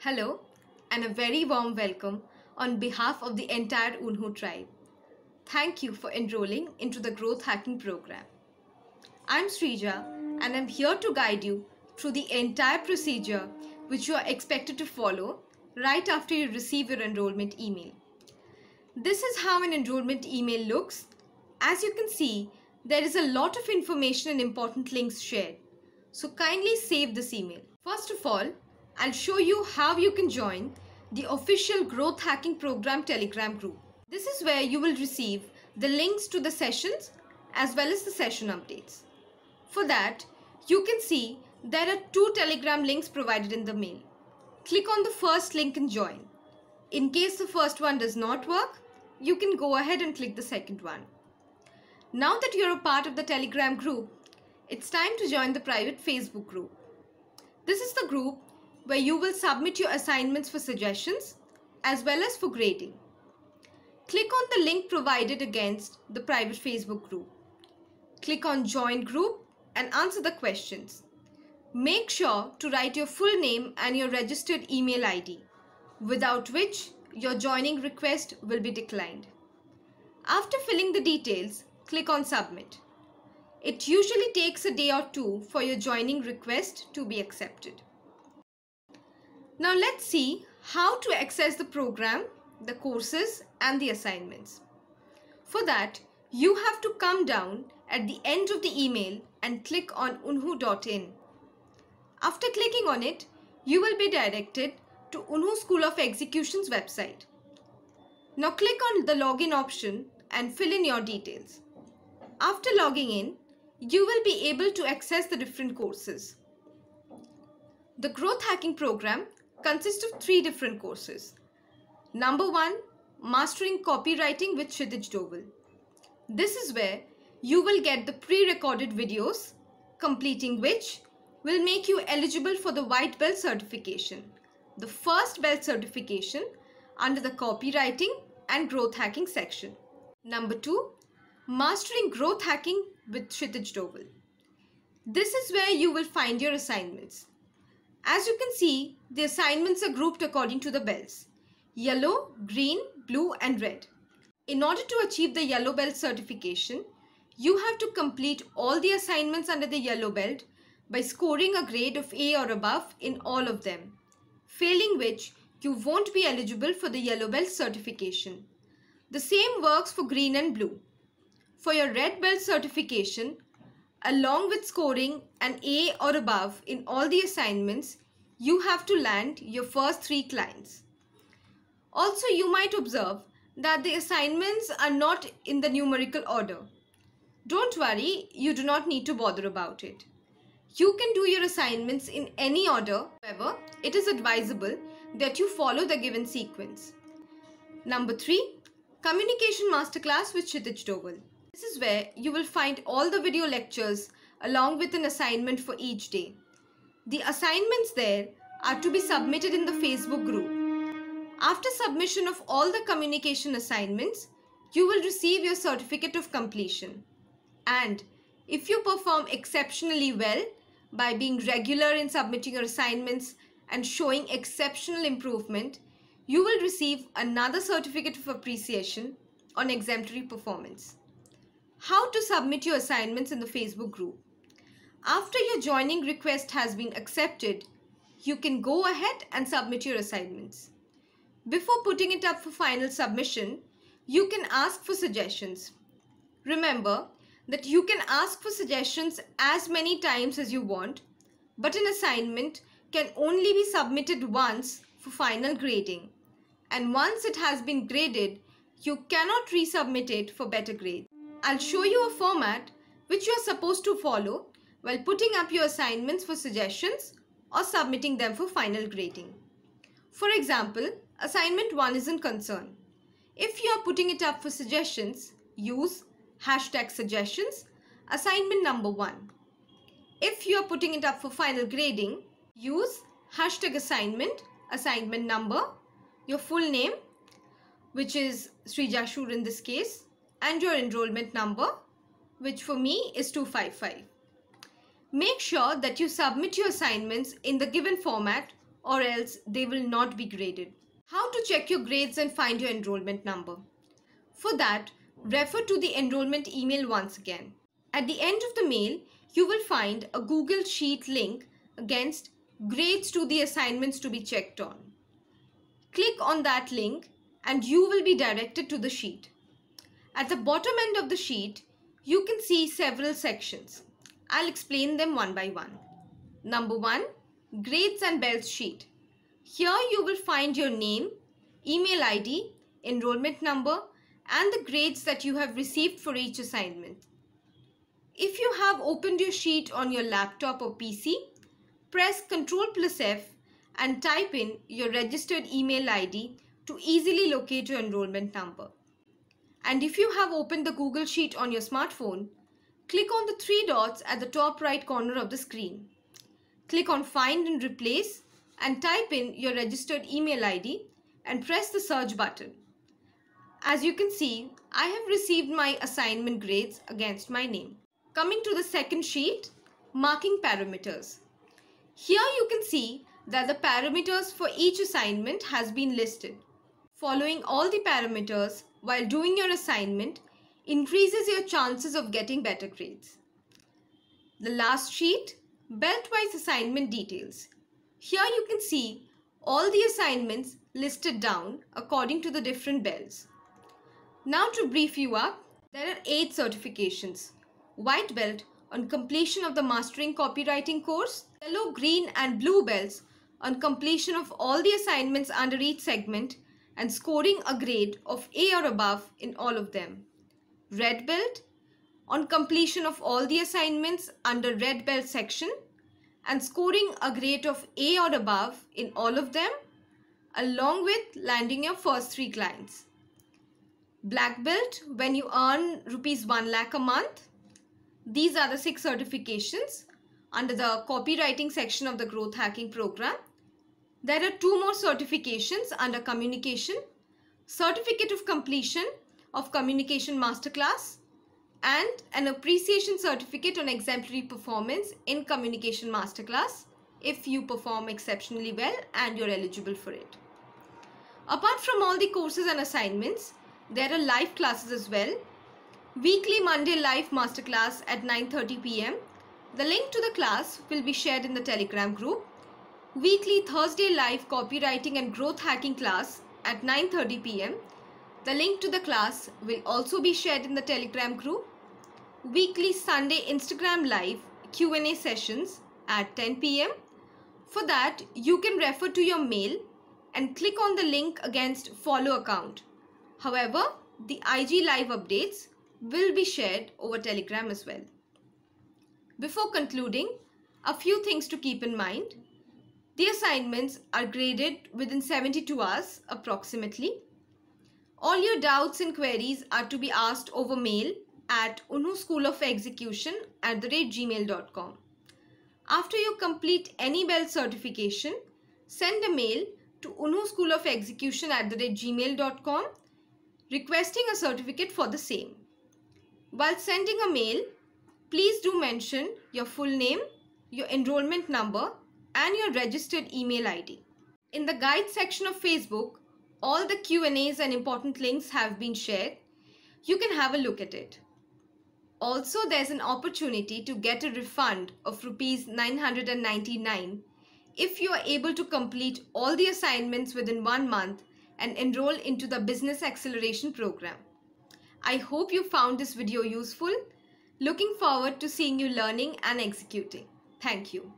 Hello and a very warm welcome on behalf of the entire Unho tribe. Thank you for enrolling into the Growth Hacking program. I'm Srija and I'm here to guide you through the entire procedure which you are expected to follow right after you receive your enrollment email. This is how an enrollment email looks. As you can see, there is a lot of information and important links shared. So kindly save this email. First of all, I'll show you how you can join the official Growth Hacking Program Telegram group. This is where you will receive the links to the sessions as well as the session updates. For that, you can see there are two Telegram links provided in the mail. Click on the first link and join. In case the first one does not work, you can go ahead and click the second one. Now that you're a part of the Telegram group, it's time to join the private Facebook group. This is the group where you will submit your assignments for suggestions as well as for grading. Click on the link provided against the private Facebook group. Click on Join Group and answer the questions. Make sure to write your full name and your registered email ID, without which your joining request will be declined. After filling the details, click on Submit. It usually takes a day or two for your joining request to be accepted. Now let's see how to access the program, the courses and the assignments. For that, you have to come down at the end of the email and click on unho.in. After clicking on it, you will be directed to Unho School of Execution's website. Now click on the login option and fill in your details. After logging in, you will be able to access the different courses. The Growth Hacking program consists of 3 different courses. Number 1, Mastering Copywriting with Kshitij Doval. This is where you will get the pre-recorded videos, completing which will make you eligible for the White Belt certification, the first belt certification under the Copywriting and Growth Hacking section. Number 2, Mastering Growth Hacking with Kshitij Doval. This is where you will find your assignments. As you can see, the assignments are grouped according to the belts: yellow, green, blue and red. In order to achieve the yellow belt certification, you have to complete all the assignments under the yellow belt by scoring a grade of A or above in all of them, failing which you won't be eligible for the yellow belt certification. The same works for green and blue. For your red belt certification, along with scoring an A or above in all the assignments, you have to land your first 3 clients. Also, you might observe that the assignments are not in the numerical order. Don't worry, you do not need to bother about it. You can do your assignments in any order. However, it is advisable that you follow the given sequence. Number 3, Communication Masterclass with Kshitij Doval. This is where you will find all the video lectures along with an assignment for each day. The assignments there are to be submitted in the Facebook group. After submission of all the communication assignments, you will receive your certificate of completion. And if you perform exceptionally well by being regular in submitting your assignments and showing exceptional improvement, you will receive another certificate of appreciation on exemplary performance. How to submit your assignments in the Facebook group. After your joining request has been accepted, you can go ahead and submit your assignments. Before putting it up for final submission, you can ask for suggestions. Remember that you can ask for suggestions as many times as you want, but an assignment can only be submitted once for final grading. And once it has been graded, you cannot resubmit it for better grades. I'll show you a format which you are supposed to follow while putting up your assignments for suggestions or submitting them for final grading. For example, assignment 1 is in concern. If you are putting it up for suggestions, use #suggestions, assignment number 1. If you are putting it up for final grading, use #assignment, assignment number, your full name, which is Srija Shur in this case, and your enrollment number, which for me is 255. Make sure that you submit your assignments in the given format or else they will not be graded. How to check your grades and find your enrollment number? For that, refer to the enrollment email once again. At the end of the mail, you will find a Google Sheet link against grades to the assignments to be checked on. Click on that link and you will be directed to the sheet. At the bottom end of the sheet, you can see several sections. I'll explain them one by one. Number 1, Grades and Bells sheet. Here you will find your name, email ID, enrollment number, and the grades that you have received for each assignment. If you have opened your sheet on your laptop or PC, press Ctrl+F and type in your registered email ID to easily locate your enrollment number. And if you have opened the Google Sheet on your smartphone, click on the 3 dots at the top right corner of the screen. Click on Find and Replace and type in your registered email ID and press the search button. As you can see, I have received my assignment grades against my name. Coming to the second sheet, Marking Parameters. Here you can see that the parameters for each assignment has been listed. Following all the parameters while doing your assignment increases your chances of getting better grades. The last sheet, Belt-wise assignment details. Here you can see all the assignments listed down according to the different bells. Now to brief you up, there are 8 certifications. White belt on completion of the Mastering Copywriting course, yellow, green and blue belts on completion of all the assignments under each segment and scoring a grade of A or above in all of them. Red belt on completion of all the assignments under red belt section and scoring a grade of A or above in all of them, along with landing your first 3 clients. Black belt when you earn ₹1 lakh a month. These are the 6 certifications under the copywriting section of the Growth Hacking program. There are 2 more certifications under communication, certificate of completion of communication masterclass and an appreciation certificate on exemplary performance in communication masterclass if you perform exceptionally well and you're eligible for it. Apart from all the courses and assignments, there are live classes as well. Weekly Monday live masterclass at 9:30 p.m. The link to the class will be shared in the Telegram group. Weekly Thursday live copywriting and growth hacking class at 9:30 p.m. The link to the class will also be shared in the Telegram group. Weekly Sunday Instagram live Q&A sessions at 10 p.m. For that, you can refer to your mail and click on the link against follow account. However, the IG live updates will be shared over Telegram as well. Before concluding, a few things to keep in mind. The assignments are graded within 72 hours approximately. All your doubts and queries are to be asked over mail at unhuschoolofexecution@gmail.com. After you complete any belt certification, send a mail to unhuschoolofexecution@gmail.com requesting a certificate for the same. While sending a mail, please do mention your full name, your enrollment number, and your registered email ID. In the guide section of Facebook, all the Q&As and important links have been shared. You can have a look at it. Also, there's an opportunity to get a refund of ₹999 if you are able to complete all the assignments within 1 month and enroll into the Business Acceleration program. I hope you found this video useful. Looking forward to seeing you learning and executing. Thank you.